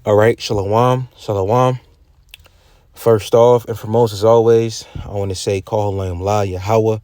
All right, shalom, shalom. First off and foremost, as always, I want to say, call La Yahweh,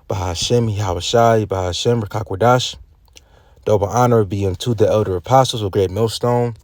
Bahashem, Yahweh Shai, Bahashem, Rakakwadash. Double honor be unto the elder apostles of great millstone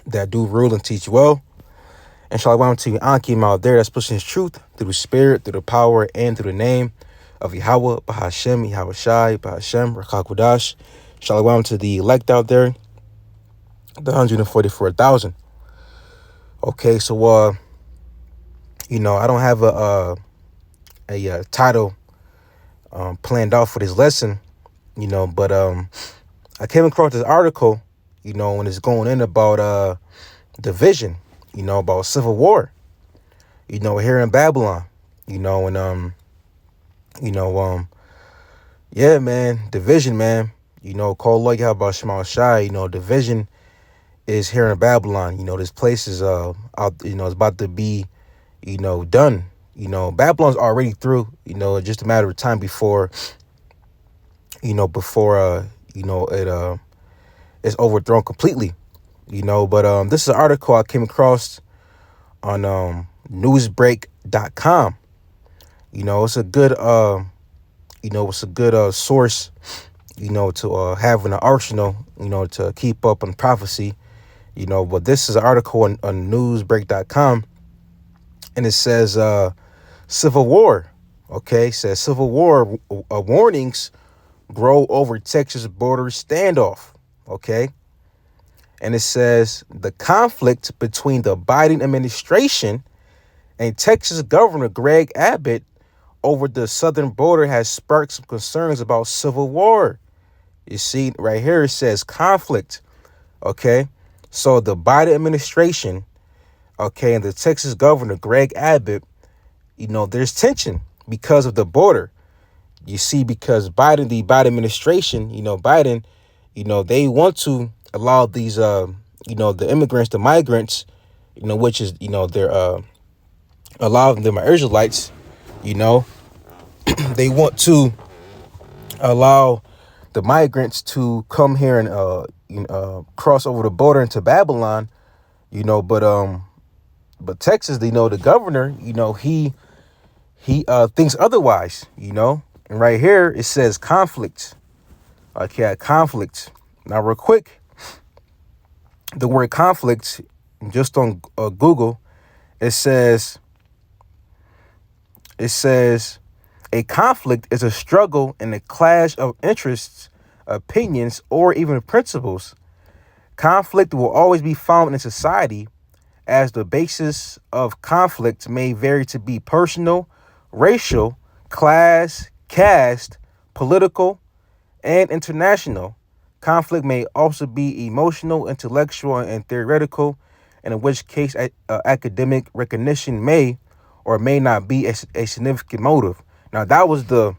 that do rule and teach well. And shalom to Ankim out there that's pushing his truth through the spirit, through the power, and through the name of Yahweh, Bahashem, Yahweh Shai, Bahashem, Rakakwadash. Shalom to the elect out there, the 144,000. Okay, so I don't have a title planned out for this lesson, but I came across this article, when it's going in about division, about civil war, here in Babylon, yeah, man, division, man, call like how about Shemal Shai, division is here in Babylon. This place is out, it's about to be, done. Babylon's already through, just a matter of time before it is overthrown completely. But this is an article I came across on newsbreak.com. It's a good source, to have in an arsenal, to keep up on prophecy. But this is an article on newsbreak.com, and it says civil war. Okay, it says civil war warnings grow over Texas border standoff. Okay, and it says the conflict between the Biden administration and Texas Governor Greg Abbott over the southern border has sparked some concerns about civil war. You see right here, it says conflict. Okay, so the Biden administration, and the Texas Governor Greg Abbott, there's tension because of the border. You see, because the Biden administration, Biden, they want to allow these, the immigrants, the migrants, which is, they're allowing them Israelites, they want to allow the migrants to come here and cross over the border into Babylon, but Texas, the governor, he thinks otherwise, and right here it says conflict. Okay, conflict. Now, real quick, the word conflict, just on Google, it says a conflict is a struggle and a clash of interests, opinions, or even principles. Conflict will always be found in society, as the basis of conflict may vary to be personal, racial, class, caste, political, and international. Conflict may also be emotional, intellectual, and theoretical, in which case academic recognition may or may not be a significant motive. Now, that was the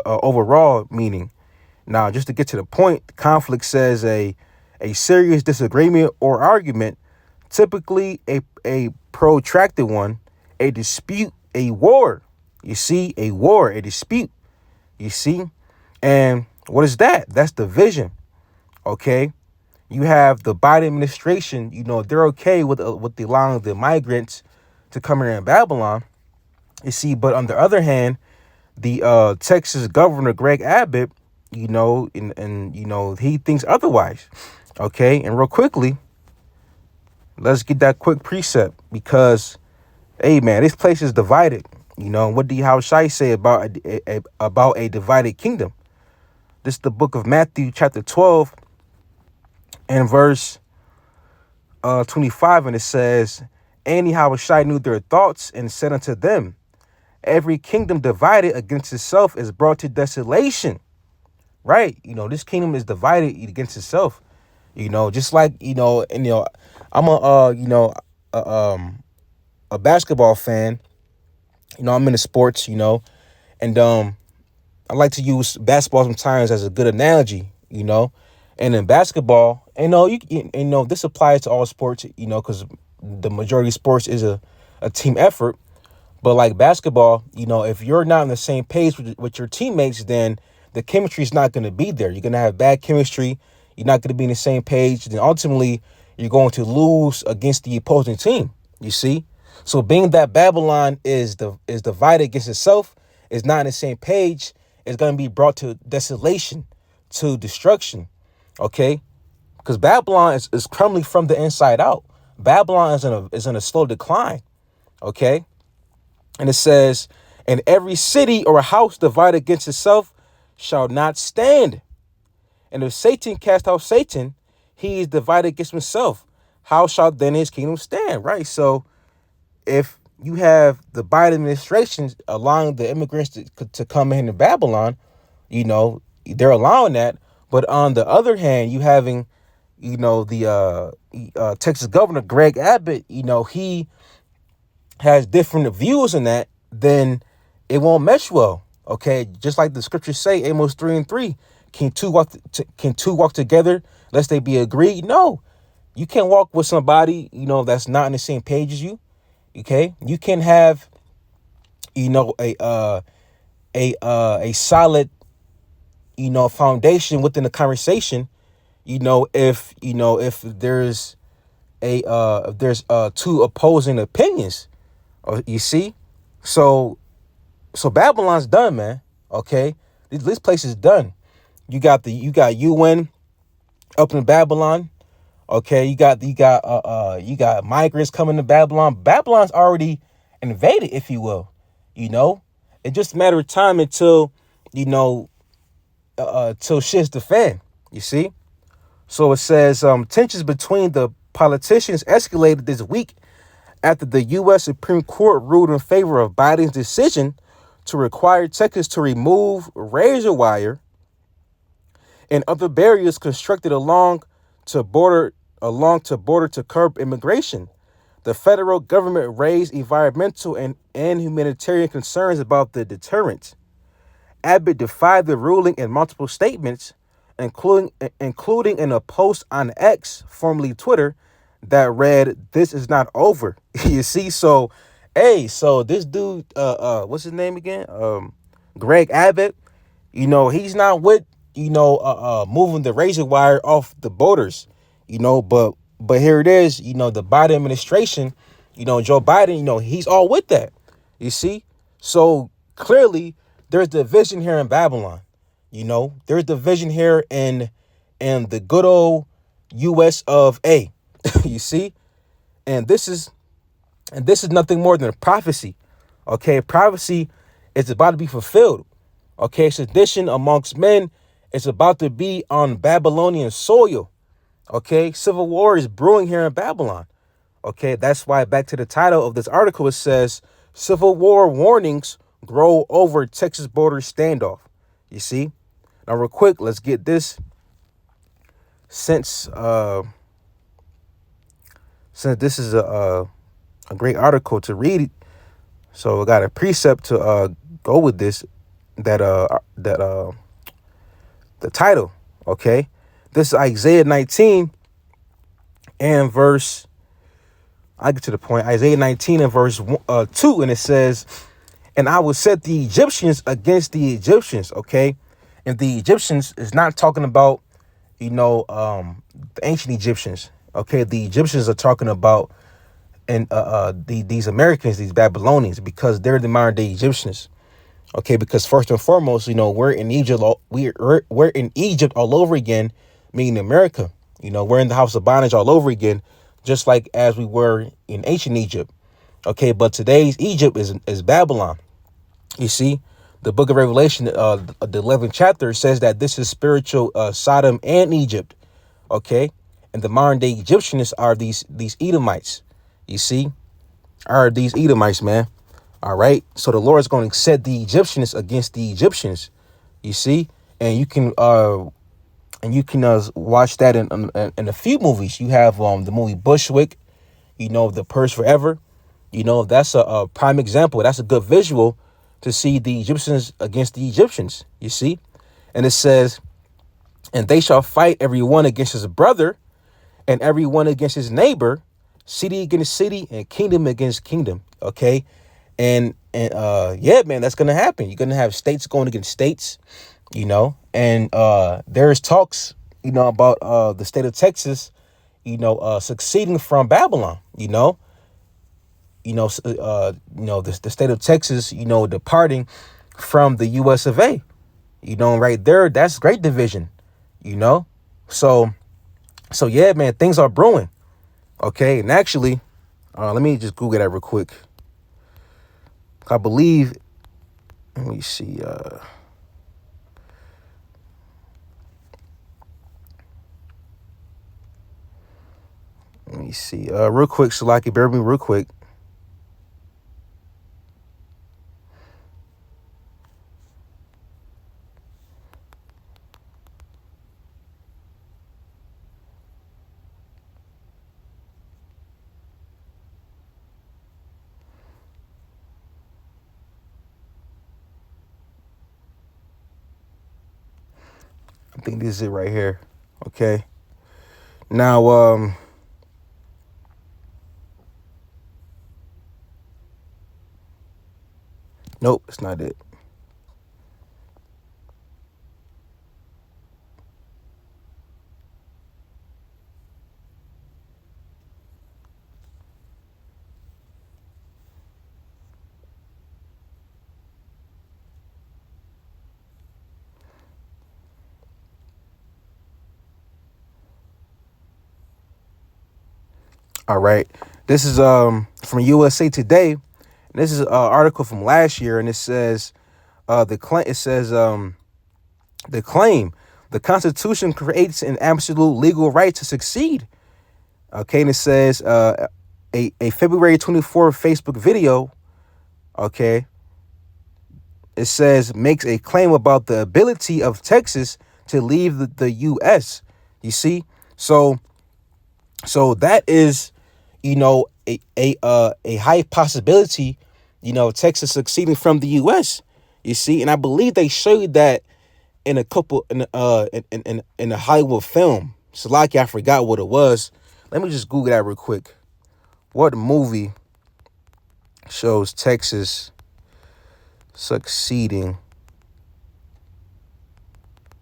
overall meaning. Now, just to get to the point, conflict says a serious disagreement or argument, typically a protracted one, a dispute, a war. You see, a war, a dispute. You see, and what is that? That's division. Okay, you have the Biden administration. They're okay with allowing the migrants to come here in Babylon. You see, but on the other hand, the Texas Governor Greg Abbott, and he thinks otherwise. Okay, and real quickly, let's get that quick precept, because, hey man, this place is divided. What do Yahweh Shai say about a divided kingdom? This is the book of Matthew, chapter 12, and verse 25, and it says, "And Yahweh Shai knew their thoughts, and said unto them, every kingdom divided against itself is brought to desolation." Right? This kingdom is divided against itself. Just like, I'm a basketball fan. I'm into sports, and I like to use basketball sometimes as a good analogy, and in basketball, this applies to all sports, because the majority of sports is a team effort. But like basketball, if you're not on the same page with your teammates, then the chemistry is not going to be there. You're going to have bad chemistry. You're not going to be on the same page. Then ultimately, you're going to lose against the opposing team. You see? So being that Babylon is divided against itself, is not on the same page, is going to be brought to desolation, to destruction. Okay? Because Babylon is crumbling from the inside out. Babylon is in a slow decline. Okay? And it says, and every city or house divided against itself shall not stand. And if Satan cast out Satan, he is divided against himself. How shall then his kingdom stand? Right? So if you have the Biden administration allowing the immigrants to come into Babylon, they're allowing that. But on the other hand, you having, the Texas governor, Greg Abbott, he has different views on that, then it won't mesh well. Okay, just like the scriptures say, Amos 3:3, can two walk together lest they be agreed? No, you can't walk with somebody that's not on the same page as you. Okay, you can have a solid foundation within the conversation. If there's two opposing opinions. You see, so Babylon's done, man. Okay, this place is done. You got UN up in Babylon. Okay, you got migrants coming to Babylon. Babylon's already invaded, if you will. It's just a matter of time until till shit's the fan. You see, so it says tensions between the politicians escalated this week after the U.S. Supreme Court ruled in favor of Biden's decision to require Texas to remove razor wire and other barriers constructed along to border to curb immigration. The federal government raised environmental and humanitarian concerns about the deterrent. Abbott defied the ruling in multiple statements, including in a post on X, formerly Twitter, that read, "This is not over." You see, so this dude, what's his name again? Greg Abbott. He's not with moving the razor wire off the borders. But here it is. The Biden administration. Joe Biden. He's all with that. You see, so clearly there's division here in Babylon. There's division here in the good old U.S. of A. You see, and this is nothing more than a prophecy. Okay, prophecy is about to be fulfilled. Okay, sedition amongst men is about to be on Babylonian soil. Okay, civil war is brewing here in Babylon. Okay, that's why back to the title of this article, it says civil war warnings grow over Texas border standoff. You see, now real quick, let's get this. Since this is a great article to read, so I got a precept to go with this. The title, okay. This is Isaiah 19 and verse. I get to the point. Isaiah 19 and verse 2, and it says, "And I will set the Egyptians against the Egyptians." Okay, and the Egyptians is not talking about the ancient Egyptians. Okay, the Egyptians are talking about these Americans, these Babylonians, because they're the modern day Egyptians. Okay, because first and foremost, we're in Egypt. We're in Egypt all over again, meaning America. We're in the house of bondage all over again, just like as we were in ancient Egypt. Okay, but today's Egypt is Babylon. You see, the book of Revelation, the 11th chapter says that this is spiritual Sodom and Egypt. Okay, and the modern day Egyptians are these Edomites. You see, are these Edomites, man. All right, so the Lord is going to set the Egyptians against the Egyptians. You see, and you can watch that in a few movies. You have the movie Bushwick, The Purge Forever. That's a prime example. That's a good visual to see the Egyptians against the Egyptians. You see, and it says, "And they shall fight every one against his brother, and every one against his neighbor, city against city, and kingdom against kingdom." Okay. And yeah, man, that's going to happen. You're going to have states going against states, and there's talks, about the state of Texas, succeeding from Babylon. The state of Texas, departing from the U.S. of A. Right there, that's great division. You know, so yeah, man, things are brewing. Okay, and actually, let me just Google that real quick. I believe. Let me see. Let me see. Real quick, Salaki, bear with me real quick. I think this is it right here. Okay. Now, nope, it's not it. All right. This is from USA Today. This is an article from last year, and it says the claim the Constitution creates an absolute legal right to succeed. Okay, and it says a February 24th Facebook video. Okay, it says makes a claim about the ability of Texas to leave the U.S. You see, so that is, a high possibility, Texas succeeding from the U.S. You see, and I believe they showed that in a couple in a Hollywood film. So like I forgot what it was. Let me just Google that real quick. What movie shows Texas succeeding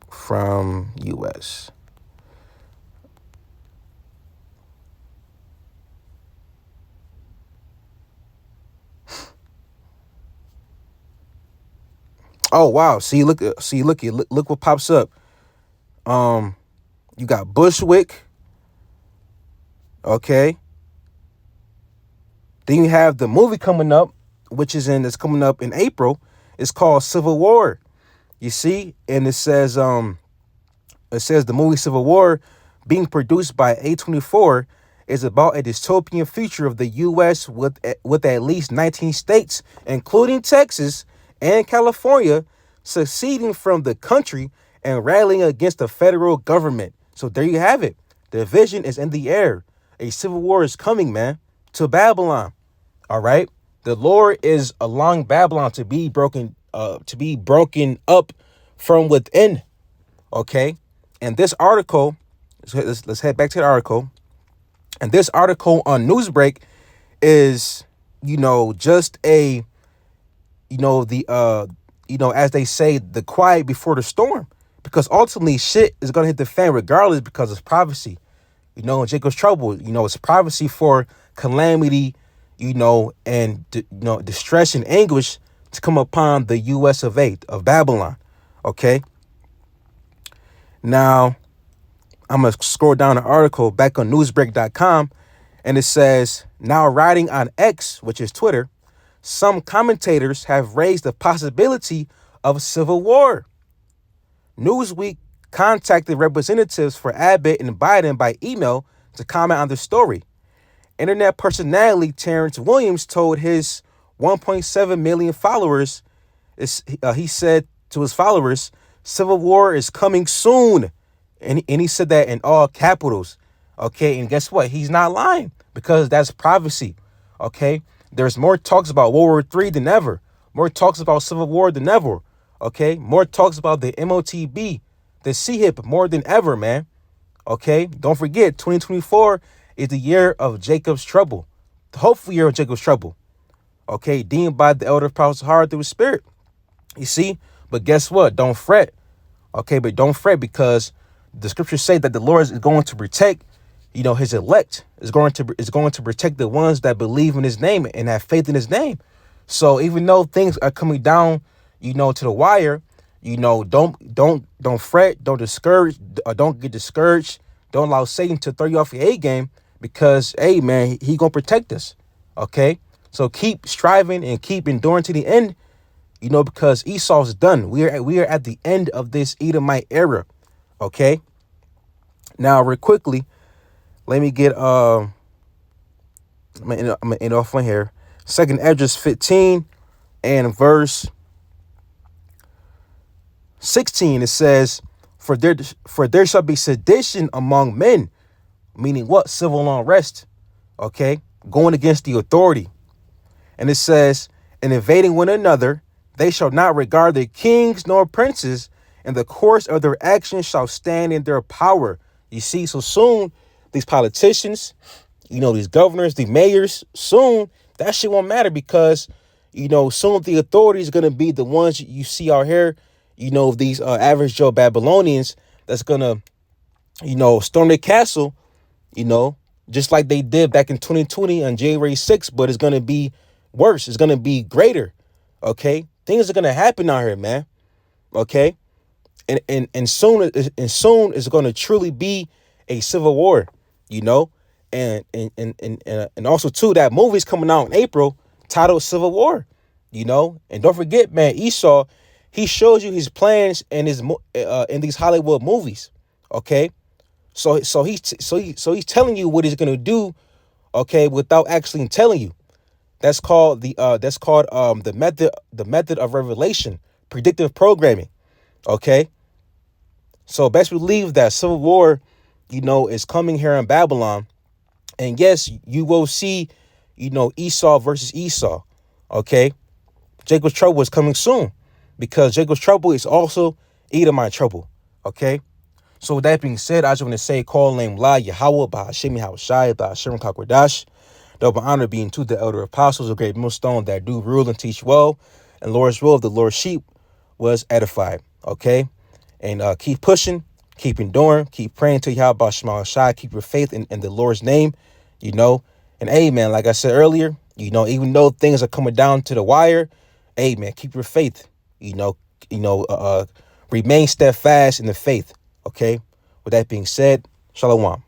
from U.S.? Oh wow! Look what pops up. You got Bushwick. Okay. Then you have the movie coming up, it's coming up in April. It's called Civil War. You see, and it says the movie Civil War, being produced by A24, is about a dystopian future of the U.S. with at least 19 states, including Texas and California, seceding from the country and rallying against the federal government. So there you have it. The vision is in the air. A civil war is coming, man, to Babylon. All right. The Lord is allowing Babylon to be broken up from within. Okay. And this article, let's head back to the article. And this article on Newsbreak is, just a, as they say, the quiet before the storm, because ultimately shit is going to hit the fan regardless, because it's prophecy, in Jacob's trouble, it's prophecy for calamity, and, distress and anguish to come upon the U.S. of A, of Babylon. Okay. Now, I'm going to scroll down the article back on newsbreak.com, and it says, now writing on X, which is Twitter, some commentators have raised the possibility of a civil war. Newsweek contacted representatives for Abbott and Biden by email to comment on the story. Internet personality Terrence Williams told his 1.7 million followers, he said to his followers, civil war is coming soon. And he said that in all capitals. Okay, and guess what? He's not lying, because that's prophecy. Okay, there's more talks about World War III than ever. More talks about civil war than ever. Okay, more talks about the MOTB, the CHIP more than ever, man. Okay, don't forget, 2024 is the year of Jacob's trouble. The hopeful year of Jacob's trouble. Okay, deemed by the elder prophets of heart through his spirit. You see, but guess what? Don't fret. Okay, but don't fret, because the scriptures say that the Lord is going to protect his elect is going to protect the ones that believe in his name and have faith in his name. So even though things are coming down, to the wire, don't fret, don't get discouraged. Don't allow Satan to throw you off your A game, because, hey man, he gonna protect us. Okay, so keep striving and keep enduring to the end. Because Esau's done. We are at the end of this Edomite era. Okay. Now, real quickly, let me get I'm gonna end off on here. Second Esdras 15 and verse 16. It says, For there shall be sedition among men, meaning what? Civil unrest. Okay, going against the authority. And it says, and invading one another, they shall not regard their kings nor princes, and the course of their actions shall stand in their power. You see, so soon these politicians, these governors, the mayors, soon that shit won't matter, because, soon the authority is going to be the ones you see out here, these average Joe Babylonians that's going to, storm the castle, just like they did back in 2020 on January 6th, but it's going to be worse. It's going to be greater. Okay. Things are going to happen out here, man. Okay. And soon it's going to truly be a civil war, and also too, that movie's coming out in April titled Civil War, and don't forget, man, Esau, he shows you his plans in in these Hollywood movies. Okay. So he's telling you what he's going to do. Okay. Without actually telling you. That's called the method of revelation, predictive programming. Okay. So best believe that civil war, is coming here in Babylon. And yes, you will see, Esau versus Esau. Okay. Jacob's trouble is coming soon, because Jacob's trouble is also Edomite trouble. Okay. So with that being said, I just want to say, call name La Yahweh, Bahashemi Hawashai, Bahashem Kakwadash. Double honor being to the elder apostles, a great millstone that do rule and teach well, and Lord's will of the Lord's sheep was edified. Okay. And keep pushing, keep enduring, keep praying to Yahweh Shema Shai, keep your faith in the Lord's name, And hey, man, like I said earlier, even though things are coming down to the wire, hey, man, keep your faith, remain steadfast in the faith. Okay. With that being said, Shalom.